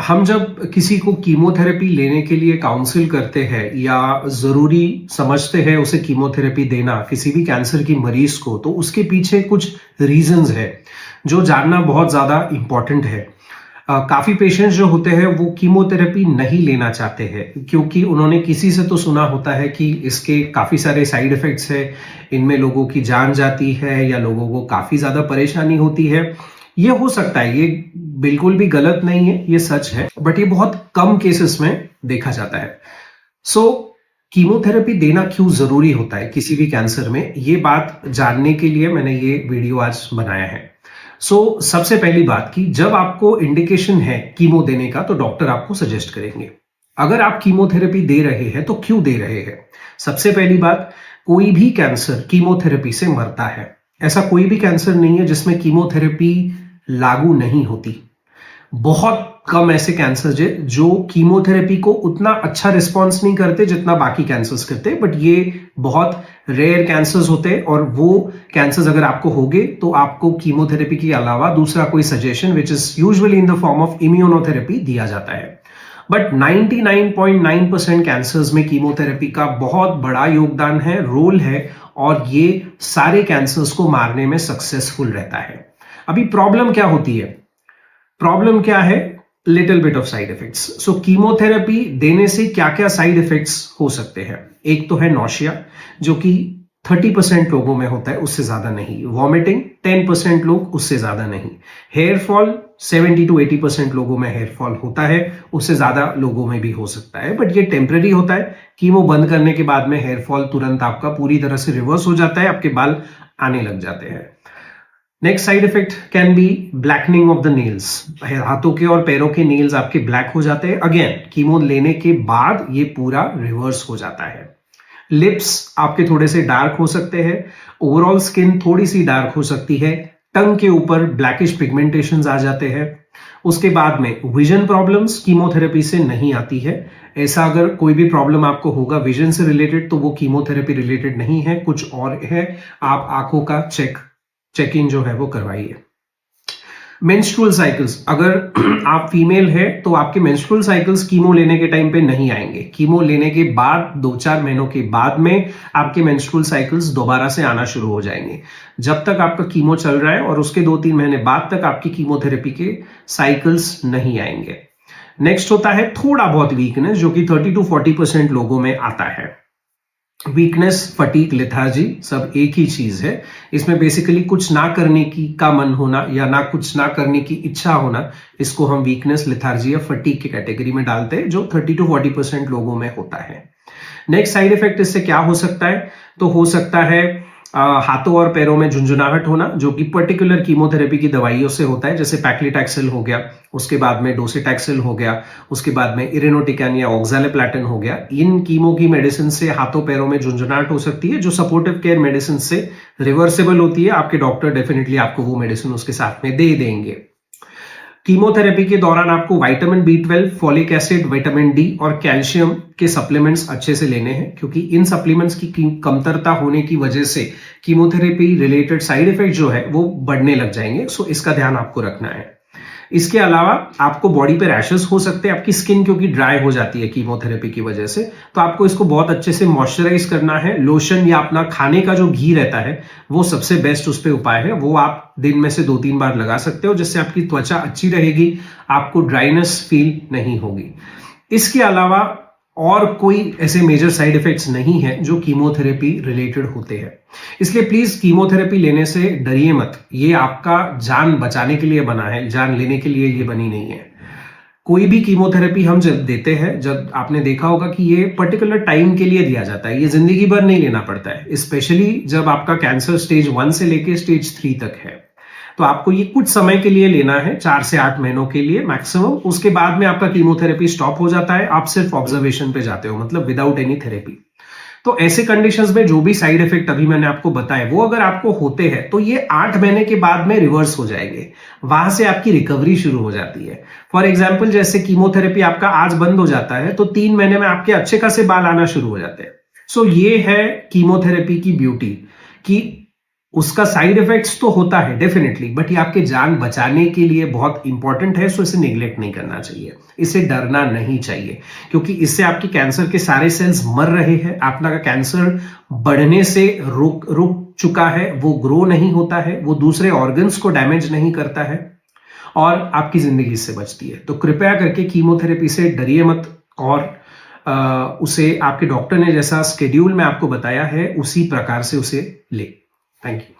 हम जब किसी को कीमोथेरेपी लेने के लिए काउंसिल करते हैं या ज़रूरी समझते हैं उसे कीमोथेरेपी देना किसी भी कैंसर की मरीज को, तो उसके पीछे कुछ रीजंस है जो जानना बहुत ज़्यादा इम्पॉर्टेंट है। काफ़ी पेशेंट्स जो होते हैं वो कीमोथेरेपी नहीं लेना चाहते हैं क्योंकि उन्होंने किसी से तो सुना होता है कि इसके काफ़ी सारे साइड इफ़ेक्ट्स हैं, इनमें लोगों की जान जाती है या लोगों को काफ़ी ज़्यादा परेशानी होती है। ये हो सकता है, ये बिल्कुल भी गलत नहीं है, ये सच है, बट ये बहुत कम केसेस में देखा जाता है। सो कीमोथेरेपी देना क्यों जरूरी होता है किसी भी कैंसर में, ये बात जानने के लिए मैंने ये वीडियो आज बनाया है। सबसे पहली बात कि जब आपको इंडिकेशन है कीमो देने का तो डॉक्टर आपको सजेस्ट करेंगे। अगर आप कीमोथेरेपी दे रहे हैं तो क्यों दे रहे हैं? सबसे पहली बात, कोई भी कैंसर कीमोथेरेपी से मरता है। ऐसा कोई भी कैंसर नहीं है जिसमें कीमोथेरेपी लागू नहीं होती। बहुत कम ऐसे कैंसर है जो कीमोथेरेपी को उतना अच्छा रिस्पॉन्स नहीं करते जितना बाकी कैंसर्स करते, बट ये बहुत रेयर कैंसर्स होते हैं और वो कैंसर्स अगर आपको होंगे तो आपको कीमोथेरेपी के अलावा दूसरा कोई suggestion which is usually in the form of immunotherapy दिया जाता है। बट 99.9% कैंसर्स में कीमोथेरेपी का बहुत बड़ा योगदान है, रोल है, और ये सारे कैंसर्स को मारने में सक्सेसफुल रहता है। अभी प्रॉब्लम क्या होती है? प्रॉब्लम क्या है? Little bit of side effects. So chemotherapy देने से क्या क्या साइड इफेक्ट्स हो सकते हैं? एक तो है नौशिया, जो कि 30% लोगों में होता है, उससे ज्यादा नहीं। वॉमिटिंग 10% लोग, उससे ज्यादा नहीं। हेयर फॉल 70 to 80% लोगों में हेयर फॉल होता है, उससे ज्यादा लोगों में भी हो सकता है, बट ये टेम्पररी होता है। कीमो बंद करने के बाद में हेयर फॉल तुरंत आपका पूरी तरह से रिवर्स हो जाता है, आपके बाल आने लग जाते हैं। Next side effect can be blackening of the nails. हाथों के और पैरों के नेल्स आपके ब्लैक हो जाते हैं। अगेन, कीमो लेने के बाद ये पूरा रिवर्स हो जाता है। लिप्स आपके थोड़े से डार्क हो सकते हैं। ओवरऑल स्किन थोड़ी सी डार्क हो सकती है। टंग के ऊपर ब्लैकिश पिगमेंटेशंस आ जाते हैं। उसके बाद में विजन प्रॉब्लम्स कीमोथेरेपी से नहीं आती है। ऐसा अगर कोई भी प्रॉब्लम आपको होगा विजन से रिलेटेड तो वो कीमोथेरेपी रिलेटेड नहीं है, कुछ और है। आप आंखों का चेक इन जो है वो करवाइए। मेंस्ट्रुअल साइकिल्स, अगर आप फीमेल है तो आपके मेंस्ट्रुअल साइकिल्स कीमो लेने के टाइम पे नहीं आएंगे। कीमो लेने के बाद 2-4 महीनों के बाद में आपके मेंस्ट्रुअल साइकिल्स दोबारा से आना शुरू हो जाएंगे। जब तक आपका कीमो चल रहा है और उसके 2-3 महीने बाद तक आपकी कीमोथेरेपी के साइकिल्स नहीं आएंगे। नेक्स्ट होता है थोड़ा बहुत वीकनेस, जो कि 30 to 40% लोगों में आता है। वीकनेस, फटीग, लेथार्जी सब एक ही चीज है। इसमें बेसिकली कुछ ना करने की का मन होना या कुछ ना करने की इच्छा होना, इसको हम वीकनेस, लेथार्जी या फटीग की कैटेगरी में डालते हैं, जो 30 to 40% लोगों में होता है। नेक्स्ट साइड इफेक्ट इससे क्या हो सकता है? तो हो सकता है हाथों और पैरों में झुंझुनाहट होना, जो कि पर्टिकुलर कीमोथेरेपी की दवाइयों से होता है, जैसे पैक्लिटैक्सेल हो गया, उसके बाद में डोसीटैक्सेल हो गया, उसके बाद में इरेनोटिकैन या ऑक्सैलिप्लैटिन हो गया। इन कीमो की मेडिसिन से हाथों पैरों में झुंझुनाहट हो सकती है, जो सपोर्टिव केयर मेडिसिन से रिवर्सेबल होती है। आपके डॉक्टर डेफिनेटली आपको वो मेडिसिन उसके साथ में दे देंगे। कीमोथेरेपी के दौरान आपको vitamin B12, folic acid, vitamin D और कैल्शियम के सप्लीमेंट्स अच्छे से लेने हैं, क्योंकि इन सप्लीमेंट्स की कमतरता होने की वजह से कीमोथेरेपी रिलेटेड साइड इफेक्ट जो है वो बढ़ने लग जाएंगे। सो इसका ध्यान आपको रखना है। इसके अलावा आपको बॉडी पे रैशेस हो सकते हैं। आपकी स्किन क्योंकि ड्राई हो जाती है कीमोथेरेपी की वजह से, तो आपको इसको बहुत अच्छे से मॉइस्चराइज करना है। लोशन या अपना खाने का जो घी रहता है वो सबसे बेस्ट उस पे उपाय है। वो आप दिन में से 2-3 बार लगा सकते हो, जिससे आपकी त्वचा अच्छी रहेगी, आपको ड्राइनेस फील नहीं होगी। इसके अलावा और कोई ऐसे मेजर साइड इफेक्ट्स नहीं है जो कीमोथेरेपी रिलेटेड होते हैं। इसलिए प्लीज कीमोथेरेपी लेने से डरिए मत। ये आपका जान बचाने के लिए बना है, जान लेने के लिए ये बनी नहीं है। कोई भी कीमोथेरेपी हम जब देते हैं, जब आपने देखा होगा कि ये पर्टिकुलर टाइम के लिए दिया जाता है, ये जिंदगी भर नहीं लेना पड़ता है, स्पेशली जब आपका कैंसर स्टेज 1 से लेके स्टेज 3 तक है। तो आपको ये कुछ समय के लिए लेना है, 4 से 8 महीनों के लिए मैक्सिमम। उसके बाद में आपका कीमोथेरेपी स्टॉप हो जाता है, आप सिर्फ ऑब्जर्वेशन पे जाते हो, मतलब विदाउट एनी थेरेपी। तो ऐसे कंडीशंस में जो भी साइड इफेक्ट अभी मैंने आपको बताए वो अगर आपको होते हैं तो ये 8 महीने के बाद में रिवर्स हो जाएंगे। वहां से आपकी रिकवरी शुरू हो जाती है। फॉर एग्जाम्पल, जैसे कीमोथेरेपी आपका आज बंद हो जाता है तो 3 महीने में आपके अच्छे खासे बाल आना शुरू हो जाते हैं। सो ये है कीमोथेरेपी की ब्यूटी, कि उसका साइड इफेक्ट्स तो होता है डेफिनेटली, बट ये आपके जान बचाने के लिए बहुत इंपॉर्टेंट है, सो इसे निग्लेक्ट नहीं करना चाहिए, इसे डरना नहीं चाहिए, क्योंकि इससे आपके कैंसर के सारे सेल्स मर रहे हैं, आपका कैंसर बढ़ने से रुक चुका है, वो ग्रो नहीं होता है, वो दूसरे ऑर्गन्स को डैमेज नहीं करता है और आपकी जिंदगी इससे बचती है। तो कृपया करके कीमोथेरेपी से डरिए मत और उसे आपके डॉक्टर ने जैसा स्केड्यूल में आपको बताया है उसी प्रकार से उसे ले। Thank you.